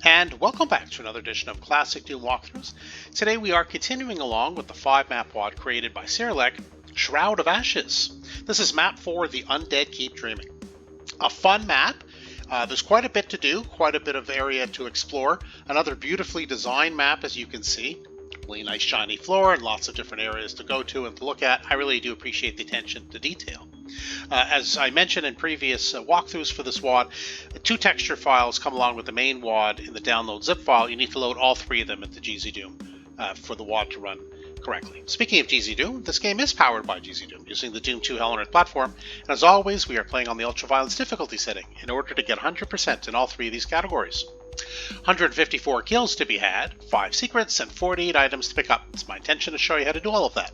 And welcome back to another edition of Classic Doom Walkthroughs. Today we are continuing along with the 5-map wad created by Sirlek, Shroud of Ashes. This is map 4, the Undead Keep Dreaming. A fun map. There's quite a bit to do, quite a bit of area to explore. Another beautifully designed map, as you can see. Really nice shiny floor and lots of different areas to go to and to look at. I really do appreciate the attention to detail. As I mentioned in previous walkthroughs for this wad, 2 texture files come along with the main wad in the download zip file. You need to load all 3 of them into GZDoom for the wad to run correctly. Speaking of GZDoom, this game is powered by GZDoom using the Doom 2 Hell on Earth platform, and as always we are playing on the ultraviolence difficulty setting in order to get 100% in all 3 of these categories. 154 kills to be had, 5 secrets, and 48 items to pick up. It's my intention to show you how to do all of that.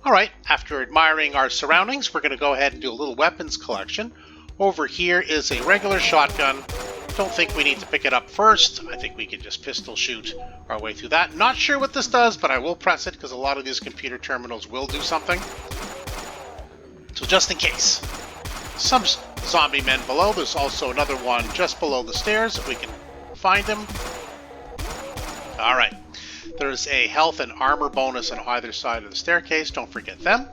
Alright, after admiring our surroundings, we're going to go ahead and do a little weapons collection. Over here is a regular shotgun. Don't think we need to pick it up first. I think we can just pistol shoot our way through that. Not sure what this does, but I will press it because a lot of these computer terminals will do something. So just in case. Some zombie men below. There's also another one just below the stairs if we can find him. Alright. There's a health and armor bonus on either side of the staircase. Don't forget them.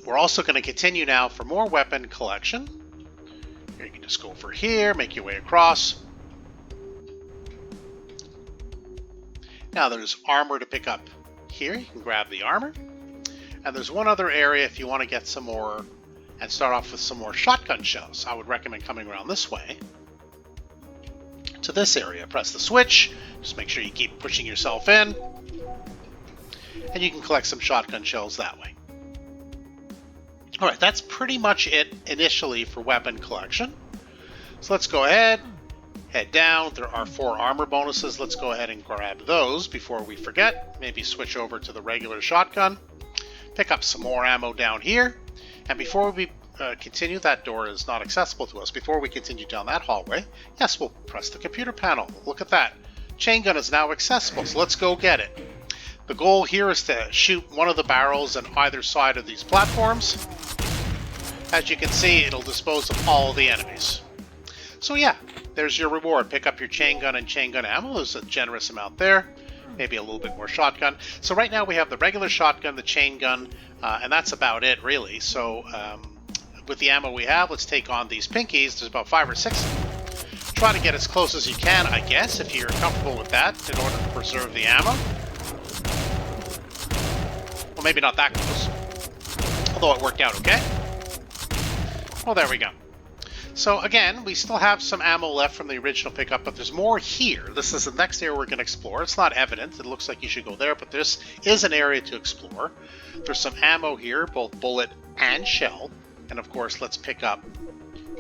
We're also going to continue now for more weapon collection. Here you can just go over here, make your way across. Now there's armor to pick up here. You can grab the armor. And there's one other area if you want to get some more and start off with some more shotgun shells. I would recommend coming around this way to this area. Press the switch. Just make sure you keep pushing yourself in. And you can collect some shotgun shells that way. Alright, that's pretty much it initially for weapon collection. So let's go ahead, head down. There are 4 armor bonuses. Let's go ahead and grab those before we forget. Maybe switch over to the regular shotgun. Pick up some more ammo down here. And before we continue, that door is not accessible to us. Before we continue down that hallway, yes, we'll press the computer panel. Look at that. Chain gun is now accessible, so let's go get it. The goal here is to shoot one of the barrels on either side of these platforms. As you can see, it'll dispose of all the enemies. So yeah, there's your reward. Pick up your chain gun and chain gun ammo. There's a generous amount there. Maybe a little bit more shotgun. So right now we have the regular shotgun, the chain gun, and that's about it really. So with the ammo we have, let's take on these pinkies. There's about 5 or 6 of them. Try to get as close as you can, I guess, if you're comfortable with that, in order to preserve the ammo. Well, maybe not that close. Although it worked out okay. Well, there we go. So again, we still have some ammo left from the original pickup, but there's more here. This is the next area we're going to explore. It's not evident. It looks like you should go there, but this is an area to explore. There's some ammo here, both bullet and shell. And of course, let's pick up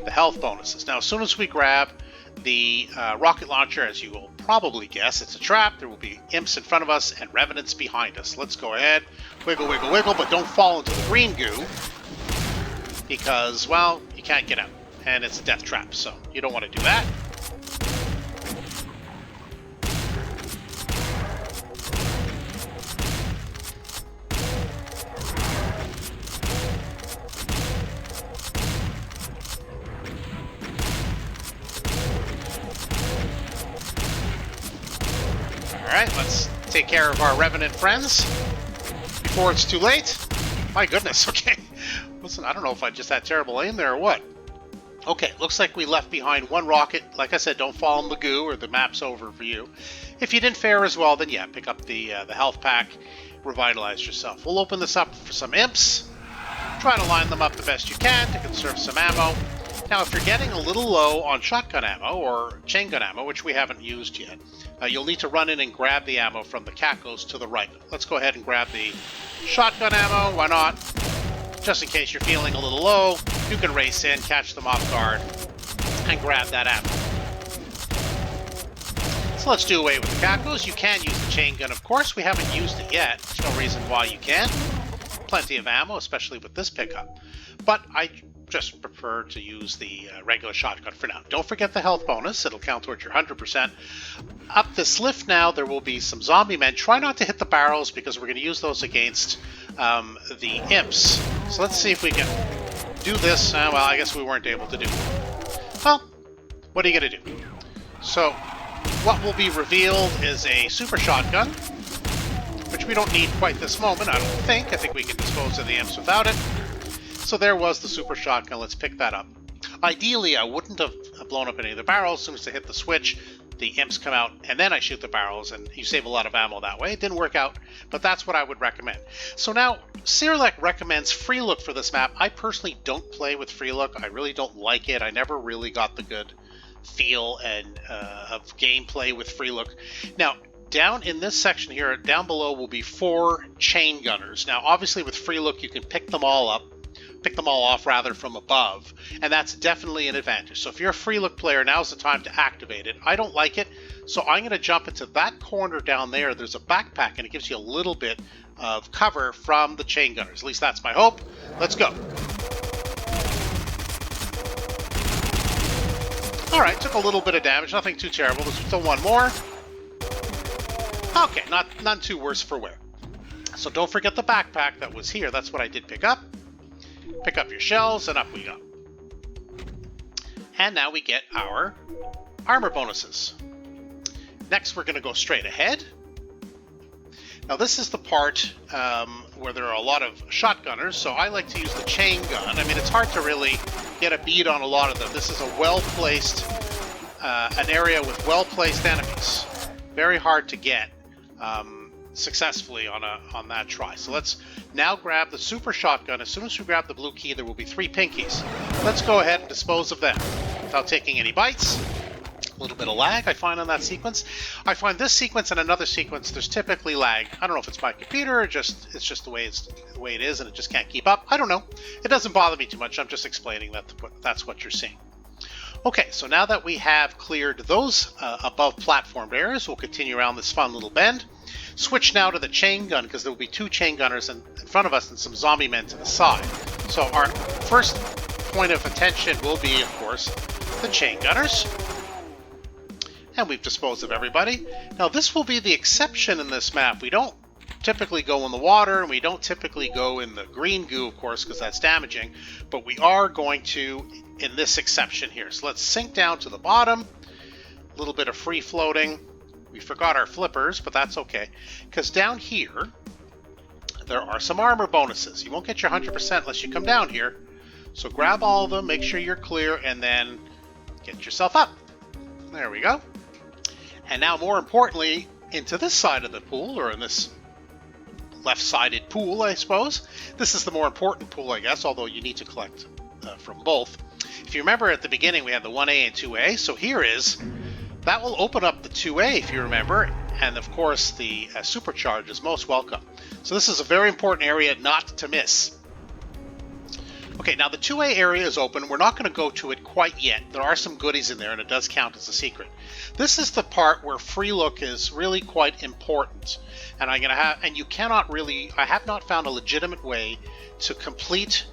the health bonuses. Now, as soon as we grab the rocket launcher, as you will probably guess, it's a trap. There will be imps in front of us and revenants behind us. Let's go ahead. Wiggle, wiggle, wiggle, but don't fall into the green goo. Because, well, you can't get out. And it's a death trap, so you don't want to do that. Alright, let's take care of our revenant friends before it's too late. My goodness, okay. Listen, I don't know if I just had terrible aim there or what. Okay, looks like we left behind 1 rocket. Like I said, don't fall in the goo or the map's over for you. If you didn't fare as well, then yeah, pick up the health pack, revitalize yourself. We'll open this up for some imps. Try to line them up the best you can to conserve some ammo. Now, if you're getting a little low on shotgun ammo or chain gun ammo, which we haven't used yet, you'll need to run in and grab the ammo from the cacos to the right. Let's go ahead and grab the shotgun ammo. Why not? Just in case you're feeling a little low, you can race in, catch them off guard, and grab that ammo. So let's do away with the cacos. You can use the chain gun, of course. We haven't used it yet. There's no reason why you can't. Plenty of ammo, especially with this pickup. But I just prefer to use the regular shotgun for now. Don't forget the health bonus. It'll count towards your 100%. Up this lift now, there will be some zombie men. Try not to hit the barrels because we're going to use those against the imps. So let's see if we can do this. Well, I guess we weren't able to do it. Well, what are you going to do? So what will be revealed is a super shotgun, which we don't need quite this moment, I don't think. I think we can dispose of the imps without it. So there was the super shotgun. Let's pick that up. Ideally, I wouldn't have blown up any of the barrels. As soon as I hit the switch, the imps come out, and then I shoot the barrels, and you save a lot of ammo that way. It didn't work out, but that's what I would recommend. So now, Sirlek recommends free look for this map. I personally don't play with free look. I really don't like it. I never really got the good feel and of gameplay with free look. Now, down in this section here, down below will be 4 chain gunners. Now, obviously with free look, you can pick them all off rather from above, and that's definitely an advantage. So if you're a free look player, now's the time to activate it. I don't like it, so I'm going to jump into that corner down there. There's a backpack, and it gives you a little bit of cover from the chain gunners. At least that's my hope. Let's go. Alright, took a little bit of damage, nothing too terrible. There's still one more. Okay, none too worse for wear. So don't forget the backpack that was here. That's what I did pick up. Pick up your shells, and up we go. And now we get our armor bonuses. Next, we're going to go straight ahead. Now, this is the part where there are a lot of shotgunners, so I like to use the chain gun. I mean, it's hard to really get a bead on a lot of them. This is a well-placed, an area with well-placed enemies. Very hard to get successfully on that try. So let's now grab the super shotgun. As soon as we grab the blue key, there will be 3 pinkies. Let's go ahead and dispose of them without taking any bites. A little bit of lag I find on that sequence. I find this sequence and another sequence, there's typically lag. I don't know if it's my computer or it's just the way it is and it just can't keep up. I don't know. It doesn't bother me too much. I'm just explaining that that's what you're seeing. Okay, so now that we have cleared those above platformed areas, we'll continue around this fun little bend. Switch now to the chain gun, because there will be 2 chain gunners in front of us and some zombie men to the side. So our first point of attention will be, of course, the chain gunners. And we've disposed of everybody. Now this will be the exception in this map. We don't typically go in the water, and we don't typically go in the green goo, of course, because that's damaging. But we are going to in this exception here. So let's sink down to the bottom. A little bit of free floating. We forgot our flippers, but that's okay. Because down here, there are some armor bonuses. You won't get your 100% unless you come down here. So grab all of them, make sure you're clear, and then get yourself up. There we go. And now, more importantly, into this side of the pool, or in this left-sided pool, I suppose. This is the more important pool, I guess, although you need to collect from both. If you remember at the beginning, we had the 1A and 2A, so here is... That will open up the 2A, if you remember, and of course the supercharge is most welcome. So this is a very important area not to miss. Okay, now the 2A area is open. We're not going to go to it quite yet. There are some goodies in there, and it does count as a secret. This is the part where free look is really quite important, and you cannot really. I have not found a legitimate way to complete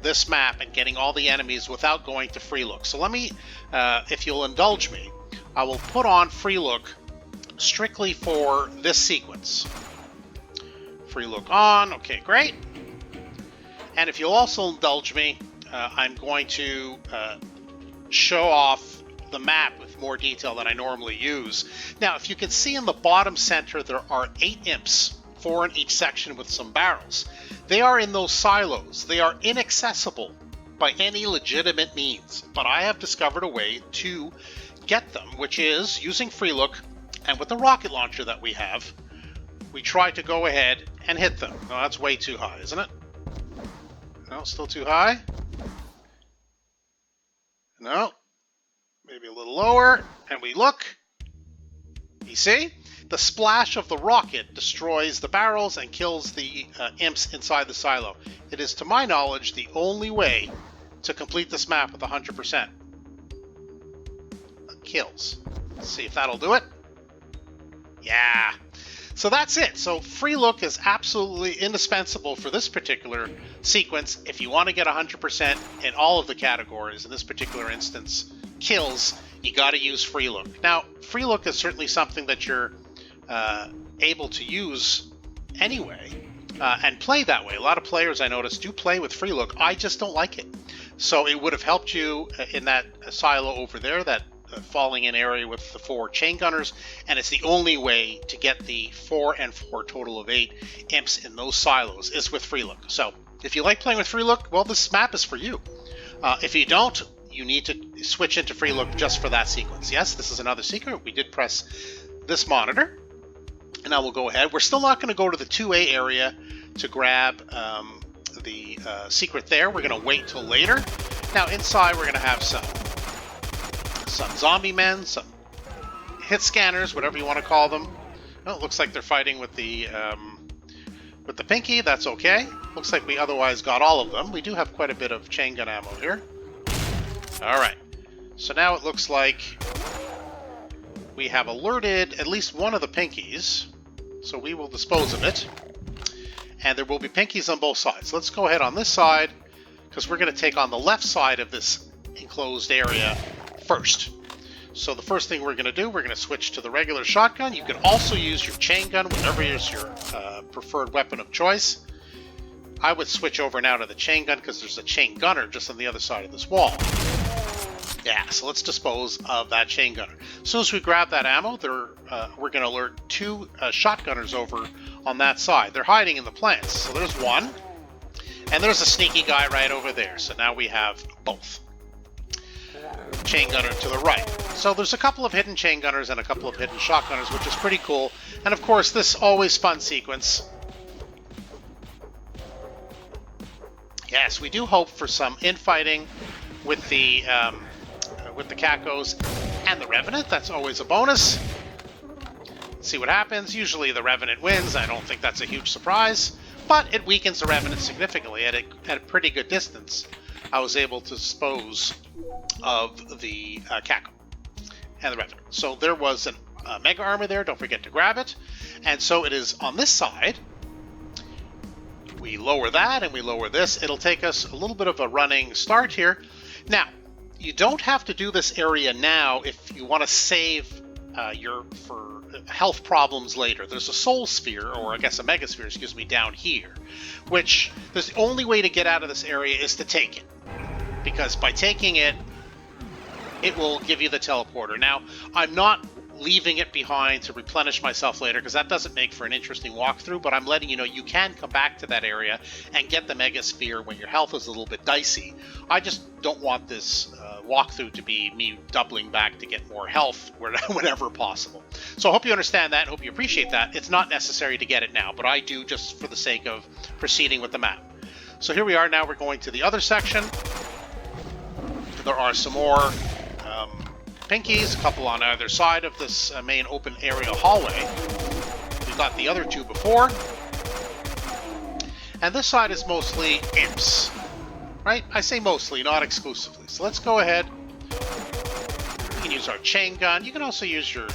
this map and getting all the enemies without going to free look. So let me, if you'll indulge me, I will put on free look strictly for this sequence. Free look on. Okay, great. And if you'll also indulge me, I'm going to show off the map with more detail than I normally use. Now, if you can see in the bottom center, there are 8 imps, 4 in each section with some barrels. They are in those silos. They are inaccessible by any legitimate means, but I have discovered a way to get them, which is using free look, and with the rocket launcher that we have, we try to go ahead and hit them. No, that's way too high, isn't it? No, still too high. No, maybe a little lower, and we look. You see? The splash of the rocket destroys the barrels and kills the imps inside the silo. It is, to my knowledge, the only way to complete this map with 100%. Kills. Let's see if that'll do it. Yeah. So that's it. So free look is absolutely indispensable for this particular sequence. If you want to get 100% in all of the categories, in this particular instance, kills, you got to use free look. Now, free look is certainly something that you're able to use anyway and play that way. A lot of players, I notice, do play with free look. I just don't like it. So it would have helped you in that silo over there, that falling in area with the 4 chain gunners, and it's the only way to get the 4 and 4 total of 8 imps in those silos is with free look. So if you like playing with free look, well, this map is for you. If you don't, you need to switch into free look just for that sequence. Yes, this is another secret. We did press this monitor, and now we'll go ahead. We're still not going to go to the 2A area to grab the secret there. We're going to wait till later. Now inside we're going to have some zombie men, some hit scanners, whatever you want to call them. Well, it looks like they're fighting with the pinky. That's okay. Looks like we otherwise got all of them. We do have quite a bit of chain gun ammo here. Alright, so now it looks like we have alerted at least one of the pinkies, so we will dispose of it. And there will be pinkies on both sides. Let's go ahead on this side, because we're going to take on the left side of this enclosed area first. So the first thing we're going to do, we're going to switch to the regular shotgun. You can also use your chain gun, whatever is your preferred weapon of choice. I would switch over now to the chain gun, because there's a chain gunner just on the other side of this wall. Yeah, so let's dispose of that chain gunner. As soon as we grab that ammo, we're going to alert 2 shotgunners over on that side. They're hiding in the plants. So there's one, and there's a sneaky guy right over there. So now we have both. Chain gunner to the right. So there's a couple of hidden chain gunners and a couple of hidden shotgunners, which is pretty cool. And of course, this always fun sequence. Yes, we do hope for some infighting with the Cacos and the Revenant. That's always a bonus. Let's see what happens. Usually the Revenant wins. I don't think that's a huge surprise, but it weakens the Revenant significantly at a pretty good distance. I was able to dispose of the Caco and the Revenant. So there was a Mega Armor there. Don't forget to grab it. And so it is on this side. We lower that and we lower this. It'll take us a little bit of a running start here. Now, you don't have to do this area now if you want to save for health problems later. There's a soul sphere, or I guess a mega sphere, excuse me, down here, which the only way to get out of this area is to take it. Because by taking it, it will give you the teleporter. Now, I'm not leaving it behind to replenish myself later, because that doesn't make for an interesting walkthrough, but I'm letting you know you can come back to that area and get the mega sphere when your health is a little bit dicey. I just don't want this walkthrough to be me doubling back to get more health whenever possible. So I hope you understand that, and hope you appreciate that. It's not necessary to get it now, but I do just for the sake of proceeding with the map. So here we are now. We're going to the other section. There are some more pinkies, a couple on either side of this main open area hallway. We've got the other 2 before. And this side is mostly imps. Right? I say mostly, not exclusively. So let's go ahead. We can use our chain gun. You can also use your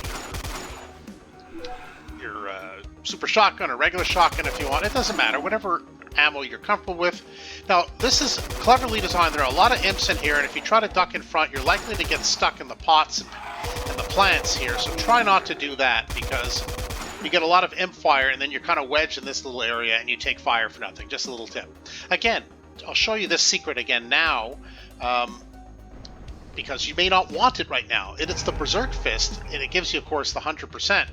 super shotgun or regular shotgun if you want. It doesn't matter. Whatever ammo you're comfortable with. Now, this is cleverly designed. There are a lot of imps in here, and if you try to duck in front, you're likely to get stuck in the pots and the plants here. So try not to do that, because you get a lot of imp fire, and then you're kind of wedged in this little area, and you take fire for nothing. Just a little tip. Again, I'll show you this secret again now, because you may not want it right now. It's the Berserk Fist, and it gives you, of course, the 100%.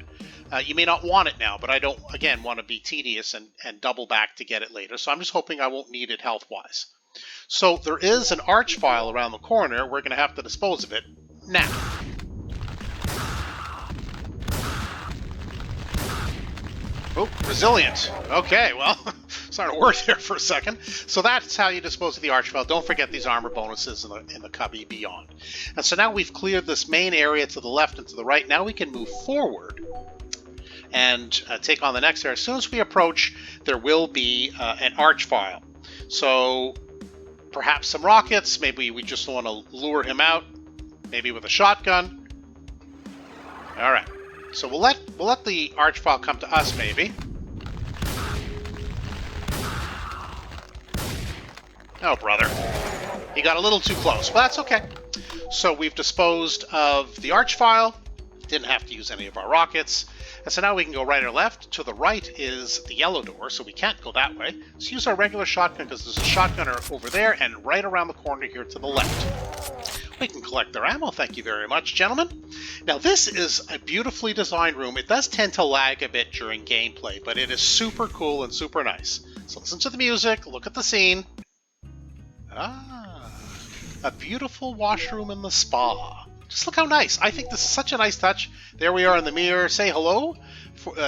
You may not want it now, but I don't, again, want to be tedious and double back to get it later. So I'm just hoping I won't need it health-wise. So there is an arch file around the corner. We're going to have to dispose of it now. Oh, resilient. Okay, well, starting to work there for a second. So that's how you dispose of the arch file. Don't forget these armor bonuses in the cubby beyond. And so now we've cleared this main area to the left and to the right. Now we can move forward and take on the next area. As soon as we approach, there will be an arch file. So perhaps some rockets. Maybe we just want to lure him out. Maybe with a shotgun. All right. So we'll let the arch file come to us, maybe. Oh, brother. He got a little too close, but that's okay. So we've disposed of the arch file. Didn't have to use any of our rockets. And so now we can go right or left. To the right is the yellow door, so we can't go that way. Let's use our regular shotgun, because there's a shotgunner over there and right around the corner here to the left. We can collect their ammo, thank you very much, gentlemen. Now, this is a beautifully designed room. It does tend to lag a bit during gameplay, but it is super cool and super nice. So listen to the music, look at the scene. Ah, a beautiful washroom in the spa. Just look how nice. I think this is such a nice touch. There we are in the mirror. Say hello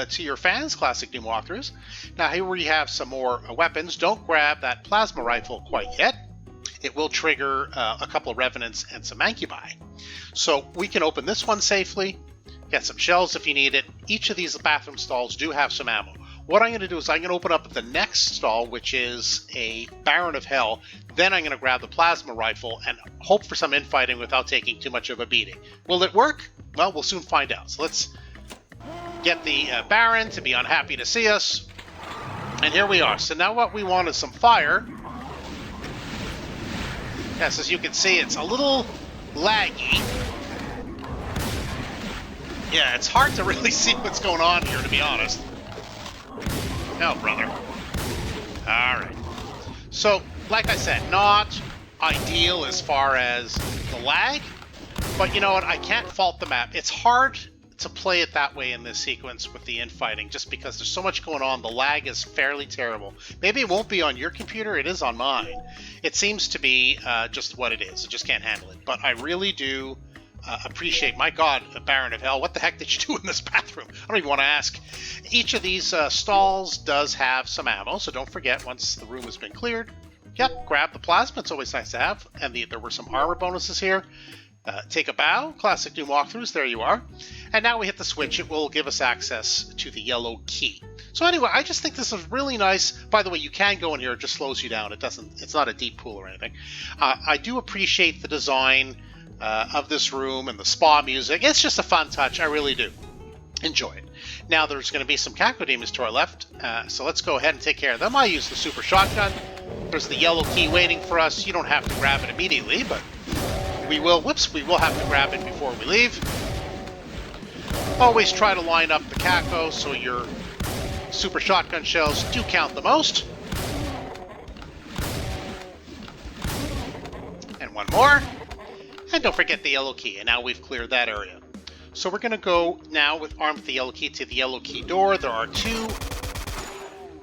to your fans, Classic Doom Walkthroughs. Now, here we have some more weapons. Don't grab that plasma rifle quite yet. It will trigger a couple of Revenants and some Mancubi. So we can open this one safely, get some shells if you need it. Each of these bathroom stalls do have some ammo. What I'm going to do is I'm going to open up the next stall, which is a Baron of Hell. Then I'm going to grab the plasma rifle and hope for some infighting without taking too much of a beating. Will it work? Well, we'll soon find out. So let's get the Baron to be unhappy to see us. And here we are. So now what we want is some fire. Yes, as you can see, it's a little laggy. Yeah, it's hard to really see what's going on here, to be honest. No, brother. Alright. So, like I said, not ideal as far as the lag, but you know what, I can't fault the map. It's hard to play it that way in this sequence with the infighting, just because there's so much going on. The lag is fairly terrible. Maybe it won't be on your computer, it is on mine. It seems to be just what it is. It just can't handle it. But I really do appreciate, my god, Baron of Hell, what the heck did you do in this bathroom? I don't even want to ask. Each of these stalls does have some ammo, so don't forget, once the room has been cleared, yep, grab the plasma, it's always nice to have. And there were some armor bonuses here. Take a bow, Classic Doom Walkthroughs, there you are. And now we hit the switch, it will give us access to the yellow key. So anyway, I just think this is really nice. By the way, you can go in here, it just slows you down. It's not a deep pool or anything. I do appreciate the design of this room and the spa music. It's just a fun touch, I really do. Enjoy it. Now there's going to be some cacodemons to our left, so let's go ahead and take care of them. I use the super shotgun. There's the yellow key waiting for us. You don't have to grab it immediately, but we will have to grab it before we leave. Always try to line up the caco so your super shotgun shells do count the most. And one more. And don't forget the yellow key. And now we've cleared that area. So we're going to go now armed with the yellow key to the yellow key door. There are 2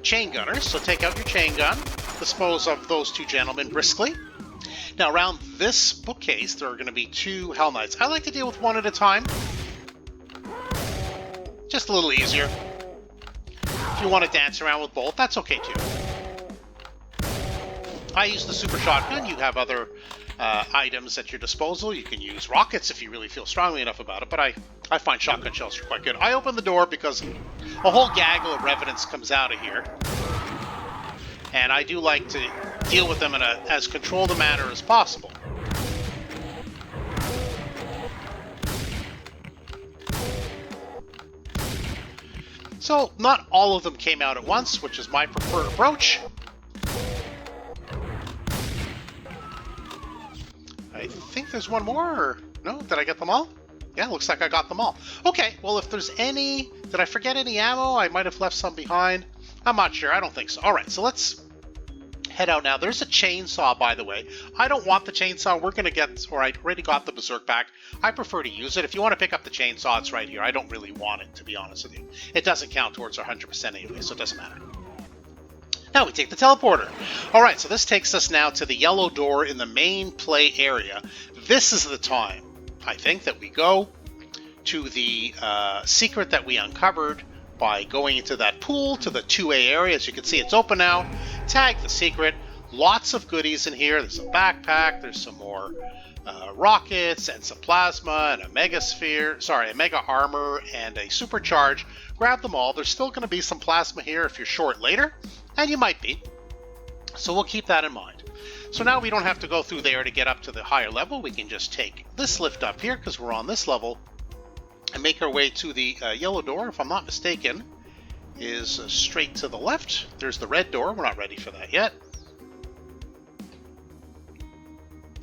chain gunners, so take out your chain gun. Dispose of those 2 gentlemen briskly. Now around this bookcase, there are going to be 2 Hell Knights. I like to deal with one at a time. Just a little easier. If you want to dance around with both, that's okay too. I use the super shotgun. You have other items at your disposal. You can use rockets if you really feel strongly enough about it, but I find shotgun shells are quite good. I open the door because a whole gaggle of Revenants comes out of here. And I do like to deal with them in as controlled a manner as possible. So, not all of them came out at once, which is my preferred approach. I think there's one more, or no? Did I get them all? Yeah, looks like I got them all. Okay, well, if there's any... Did I forget any ammo? I might have left some behind. I'm not sure. I don't think so. All right, so let's head out now. There's a chainsaw, by the way. I don't want the chainsaw. We're going to get... Or I already got the Berserk back. I prefer to use it. If you want to pick up the chainsaw, it's right here. I don't really want it, to be honest with you. It doesn't count towards our 100% anyway, so it doesn't matter. Now we take the teleporter. Alright, so this takes us now to the yellow door in the main play area. This is the time, I think, that we go to the secret that we uncovered by going into that pool to the 2A area. As you can see, it's open now. Tag the secret. Lots of goodies in here. There's a backpack. There's some more rockets and some plasma and a mega armor and a supercharge. Grab them all. There's still going to be some plasma here if you're short later. And you might be. So we'll keep that in mind. So now we don't have to go through there to get up to the higher level. We can just take this lift up here because we're on this level and make our way to the yellow door, if I'm not mistaken, is straight to the left. There's the red door. We're not ready for that yet.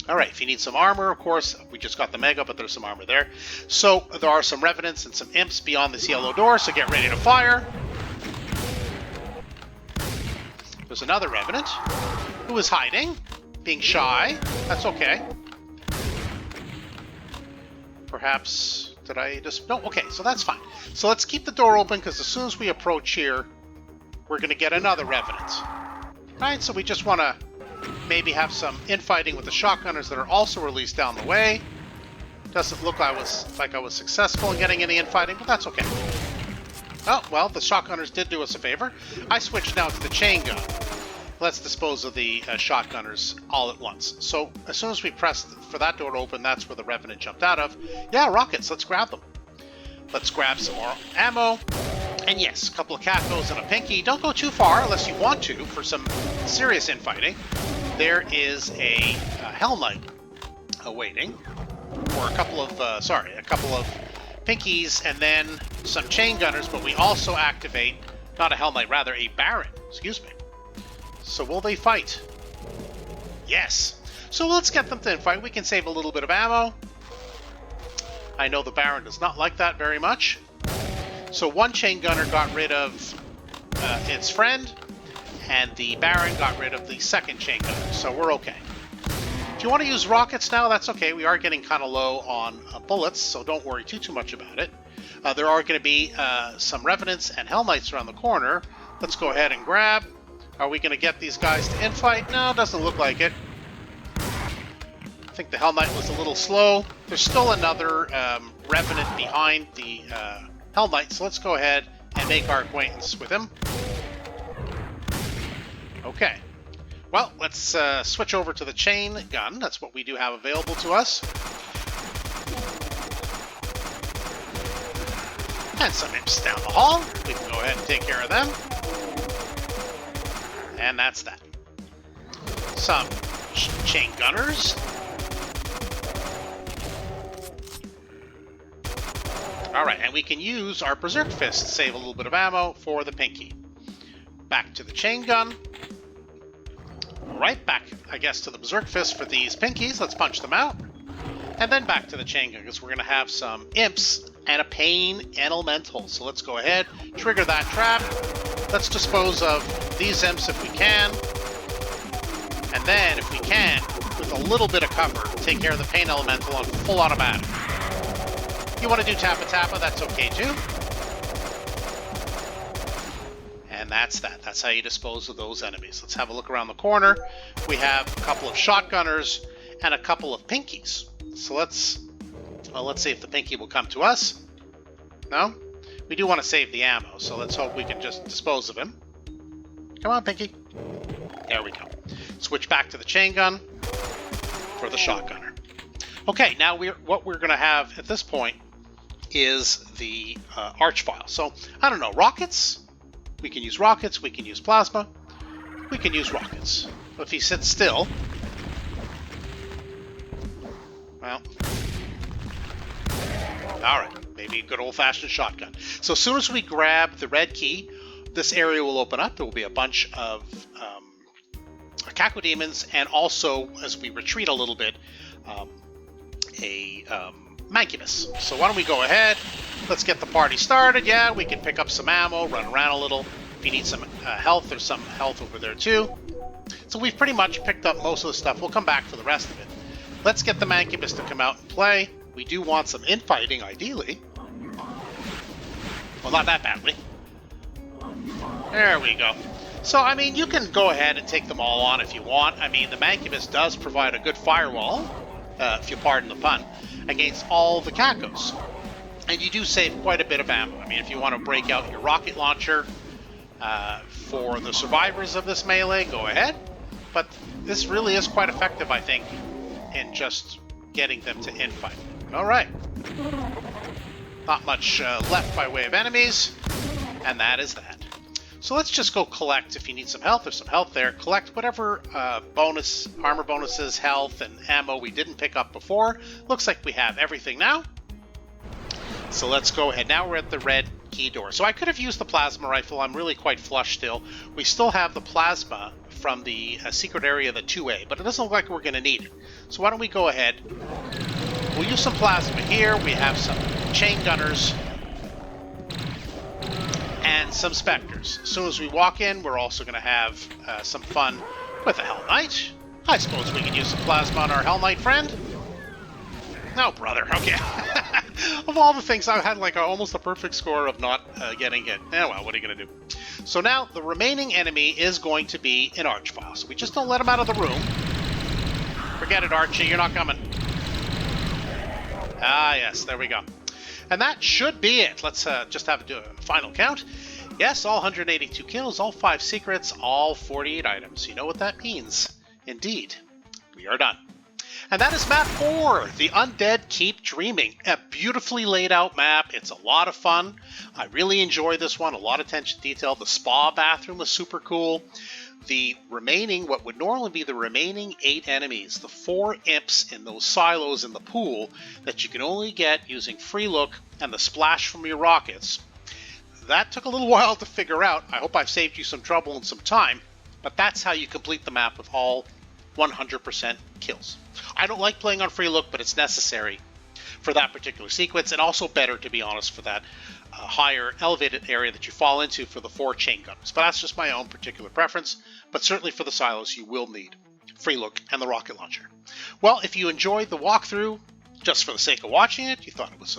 Alright, if you need some armor, of course, we just got the Mega, but there's some armor there. So there are some Revenants and some Imps beyond this yellow door, so get ready to fire. There's another Revenant who is hiding, being shy. That's okay. perhaps, did I just... No, okay, so that's fine. So let's keep the door open, because as soon as we approach here, we're going to get another Revenant. Right, so we just want to maybe have some infighting with the shotgunners that are also released down the way. Doesn't look like I was successful in getting any infighting, but that's okay. Oh, well, the shotgunners did do us a favor. I switched now to the chain gun. Let's dispose of the shotgunners all at once. So as soon as we pressed for that door to open, that's where the Revenant jumped out of. Yeah, rockets, let's grab them. Let's grab some more ammo. And yes, a couple of cacos and a pinky. Don't go too far unless you want to for some serious infighting. There is a Hell Knight awaiting. Or a couple of pinkies and then some chain gunners, but we also activate, not a Hell Knight, rather a Baron, excuse me. So will they fight? Yes. So let's get them to fight. We can save a little bit of ammo. I know the Baron does not like that very much. So one chain gunner got rid of its friend, and the Baron got rid of the second chain gunner, so we're okay. If you want to use rockets now, that's okay. We are getting kind of low on bullets, so don't worry too much about it. There are going to be some Revenants and Hell Knights around the corner. Let's go ahead and grab. Are we going to get these guys to infight? No, doesn't look like it. I think the Hell Knight was a little slow. There's still another Revenant behind the Hell Knight, so let's go ahead and make our acquaintance with him. Okay. Well, let's switch over to the chain gun. That's what we do have available to us. And some imps down the hall. We can go ahead and take care of them. And that's that. Some chain gunners. Alright, and we can use our Berserk Fist to save a little bit of ammo for the pinky. Back to the chain gun. Right back, I guess, to the Berserk Fist for these pinkies. Let's punch them out. And then back to the chain gun, because we're going to have some imps and a pain elemental. So let's go ahead, trigger that trap. Let's dispose of these imps if we can. And then, if we can, with a little bit of cover, take care of the pain elemental on full automatic. If you want to do Tappa, that's okay too. And that's that. That's how you dispose of those enemies. Let's have a look around the corner. We have a couple of shotgunners and a couple of pinkies. So let's see if the pinky will come to us. No? We do want to save the ammo, so let's hope we can just dispose of him. Come on, pinky. There we go. Switch back to the chain gun for the shotgunner. Okay, now what we're going to have at this point is the archvile. So, I don't know, rockets? We can use rockets, we can use plasma, we can use rockets. But if he sits still, well, alright, maybe a good old-fashioned shotgun. So as soon as we grab the red key, this area will open up. There will be a bunch of cacodemons, and also, as we retreat a little bit, a Mancubus. So why don't we go ahead, let's get the party started. Yeah, we can pick up some ammo, run around a little. If you need some health, there's some health over there too. So we've pretty much picked up most of the stuff. We'll come back for the rest of it. Let's get the Mancubus to come out and play. We do want some infighting, ideally. Well, not that badly. There we go. So, I mean, you can go ahead and take them all on if you want. I mean, the Mancubus does provide a good firewall, if you pardon the pun, against all the cacos. And you do save quite a bit of ammo. I mean, if you want to break out your rocket launcher for the survivors of this melee, go ahead. But this really is quite effective, I think, in just getting them to infight. All right. Not much left by way of enemies, and that is that. So let's just go collect, if you need some health, there's some health there. Collect whatever armor bonuses, health, and ammo we didn't pick up before. Looks like we have everything now. So let's go ahead. Now we're at the red key door. So I could have used the plasma rifle. I'm really quite flush still. We still have the plasma from the secret area, the 2A, but it doesn't look like we're going to need it. So why don't we go ahead. We'll use some plasma here. We have some chain gunners and some specters. As soon as we walk in, we're also going to have some fun with a Hell Knight. I suppose we can use some plasma on our Hell Knight friend. No, brother. Okay. Of all the things, I've had like almost a perfect score of not getting hit. Eh, well, what are you going to do? So now the remaining enemy is going to be an Archvile. So we just don't let him out of the room. Forget it, Archie. You're not coming. Ah, yes. There we go. And that should be it. Let's just have a final count. Yes, all 182 kills, all 5 secrets, all 48 items. You know what that means. Indeed, we are done. And that is map 4, the Undead Keep Dreaming. A beautifully laid out map. It's a lot of fun. I really enjoy this one. A lot of attention to detail. The spa bathroom was super cool. The remaining, what would normally be the remaining 8 enemies, the 4 imps in those silos in the pool that you can only get using free look and the splash from your rockets. That took a little while to figure out. I hope I've saved you some trouble and some time, but that's how you complete the map with all 100% kills. I don't like playing on free look, but it's necessary for that particular sequence, and also better, to be honest, for that higher elevated area that you fall into for the 4 chain gunners. But that's just my own particular preference. But certainly for the silos, you will need free look and the rocket launcher. Well, if you enjoyed the walkthrough, just for the sake of watching it, you thought it was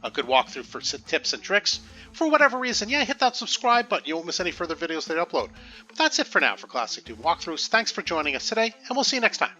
a good walkthrough for tips and tricks, for whatever reason, yeah, hit that subscribe button. You won't miss any further videos that I upload. But that's it for now for Classic Doom Walkthroughs. Thanks for joining us today, and we'll see you next time.